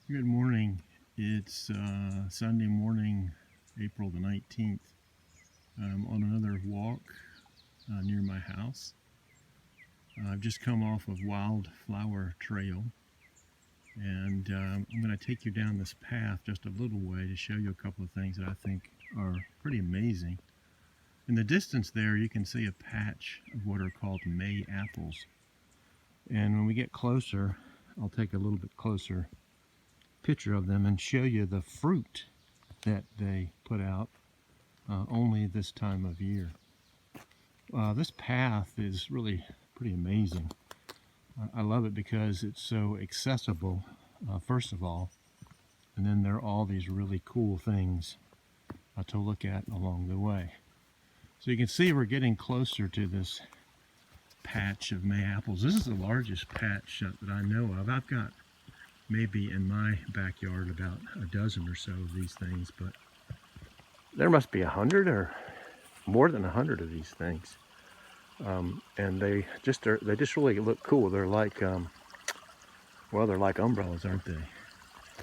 Good morning. It's Sunday morning, April the 19th. I'm on another walk near my house. I've just come off of Wildflower Trail, and I'm going to take you down this path just a little way to show you a couple of things that I think are pretty amazing. In the distance there, you can see a patch of what are called May apples. And when we get closer, I'll take a little bit closer picture of them and show you the fruit that they put out only this time of year. This path is really pretty amazing. I love it because it's so accessible, first of all, and then there are all these really cool things to look at along the way. So you can see we're getting closer to this patch of May apples. This is the largest patch that I know of. I've got maybe in my backyard about a dozen or so of these things, but there must be 100 or more than 100 of these things. And they just really look cool. They're like they're like umbrellas, aren't they?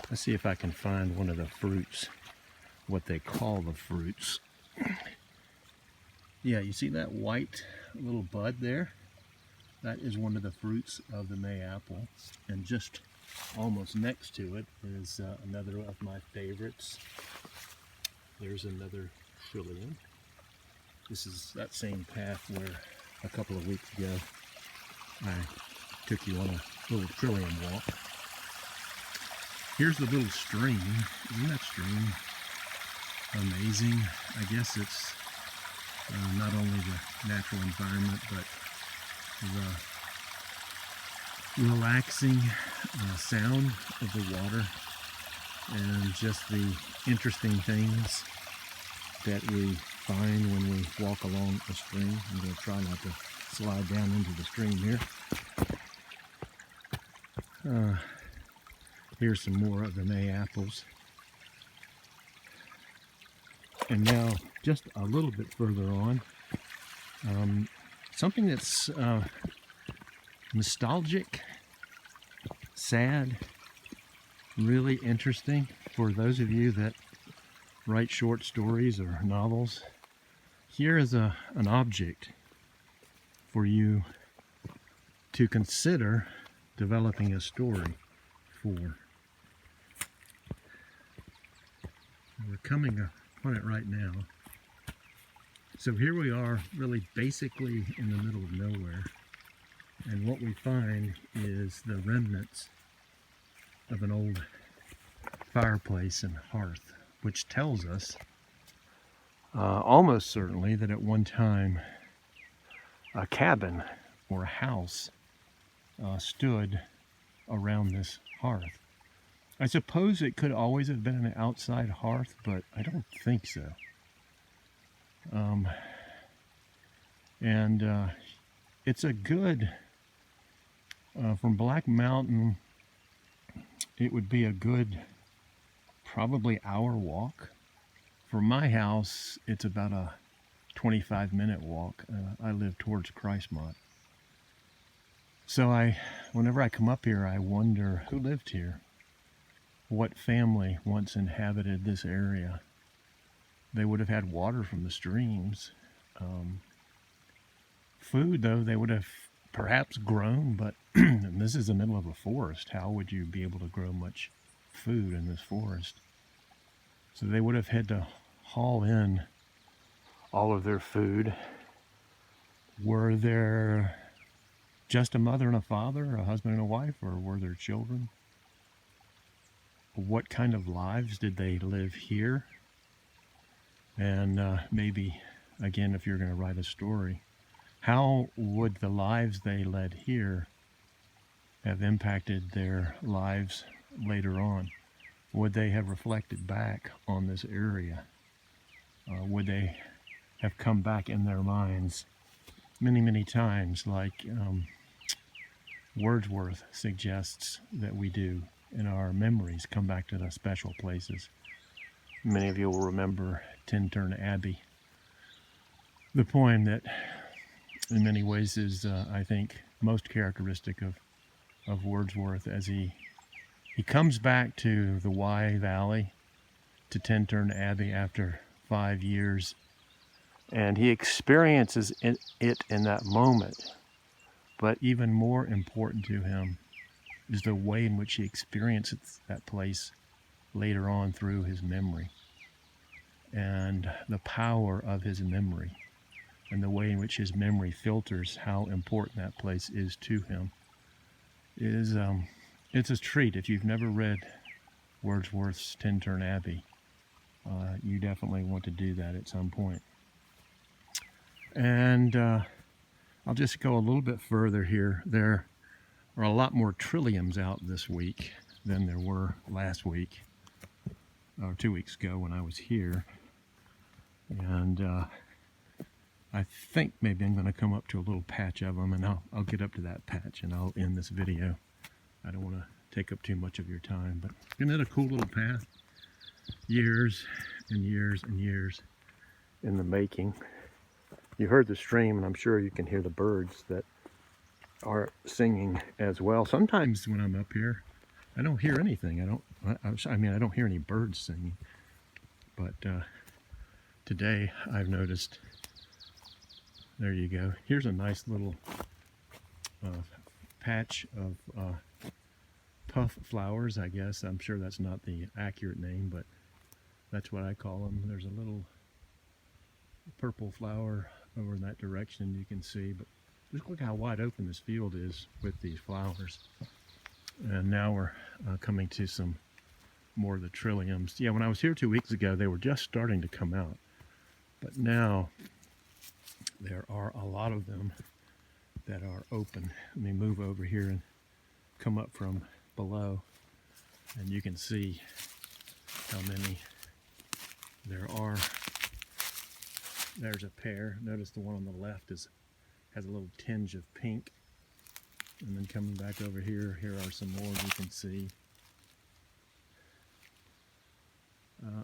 Let's see if I can find one of the fruits, what they call the fruits. Yeah, you see that white little bud there? That is one of the fruits of the May apple. And just almost next to it is another of my favorites. There's another trillium. This is that same path where a couple of weeks ago I took you on a little trillium walk. Here's the little stream. Isn't that stream amazing? I guess it's not only the natural environment, but the relaxing sound of the water and just the interesting things that we find when we walk along a stream. I'm going to try not to slide down into the stream here. Here's some more of the May apples. And now, just a little bit further on, something that's nostalgic, sad, really interesting for those of you that write short stories or novels. Here is an object for you to consider developing a story for. We're coming upon it right now. So here we are, really basically in the middle of nowhere. And what we find is the remnants of an old fireplace and hearth, which tells us almost certainly that at one time a cabin or a house stood around this hearth. I suppose it could always have been an outside hearth, but I don't think so. It's a good, from Black Mountain, it would be a good probably hour walk. From my house, it's about a 25-minute walk. I live towards Christmont. So whenever I come up here, I wonder who lived here. What family once inhabited this area? They would have had water from the streams. Food, though, they would have perhaps grown, but this is the middle of a forest. How would you be able to grow much food in this forest? So they would have had to haul in all of their food. Were there just a mother and a father, a husband and a wife, or were there children? What kind of lives did they live here? And maybe, again, if you're going to write a story, how would the lives they led here have impacted their lives later on? Would they have reflected back on this area? Would they have come back in their minds many, many times, like Wordsworth suggests that we do, and our memories come back to the special places? Many of you will remember Tintern Abbey, the poem that in many ways is, I think, most characteristic of Wordsworth as he he comes back to the Wye Valley, to Tintern Abbey after 5 years, and he experiences it in that moment. But even more important to him is the way in which he experiences that place later on through his memory, and the power of his memory, and the way in which his memory filters how important that place is to him. It's a treat. If you've never read Wordsworth's Tintern Abbey, you definitely want to do that at some point. And I'll just go a little bit further here. There are a lot more trilliums out this week than there were last week, or 2 weeks ago when I was here. And I think maybe I'm going to come up to a little patch of them, and I'll get up to that patch and I'll end this video. I don't want to take up too much of your time, but isn't it a cool little path? Years and years and years in the making. You heard the stream, and I'm sure you can hear the birds that are singing as well. Sometimes when I'm up here, I don't hear anything. I mean, I don't hear any birds singing. But today I've noticed. There you go. Here's a nice little patch of puff flowers, I guess. I'm sure that's not the accurate name, but that's what I call them. There's a little purple flower over in that direction you can see, but just look how wide open this field is with these flowers. And now we're coming to some more of the trilliums. Yeah, when I was here 2 weeks ago, they were just starting to come out, but now there are a lot of them that are open. Let me move over here and come up from below, and you can see how many there are. There's a pair. Notice the one on the left has a little tinge of pink. And then coming back over here, here are some more you can see.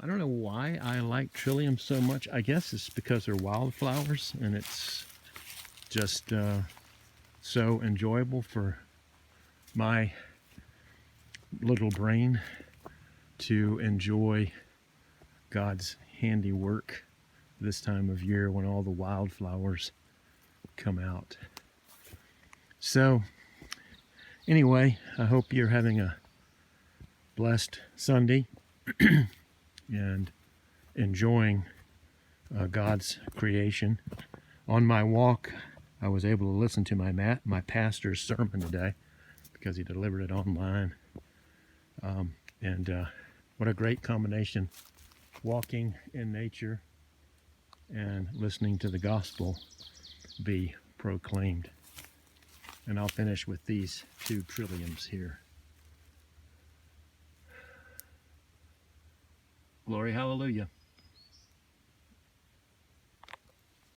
I don't know why I like trilliums so much. I guess it's because they're wildflowers, and it's just so enjoyable for my little brain to enjoy God's handiwork this time of year when all the wildflowers come out. So anyway, I hope you're having a blessed Sunday and enjoying God's creation. On my walk, I was able to listen to my pastor's sermon today because he delivered it online. And what a great combination, walking in nature and listening to the gospel be proclaimed. And I'll finish with these 2 trilliums here. Glory, hallelujah.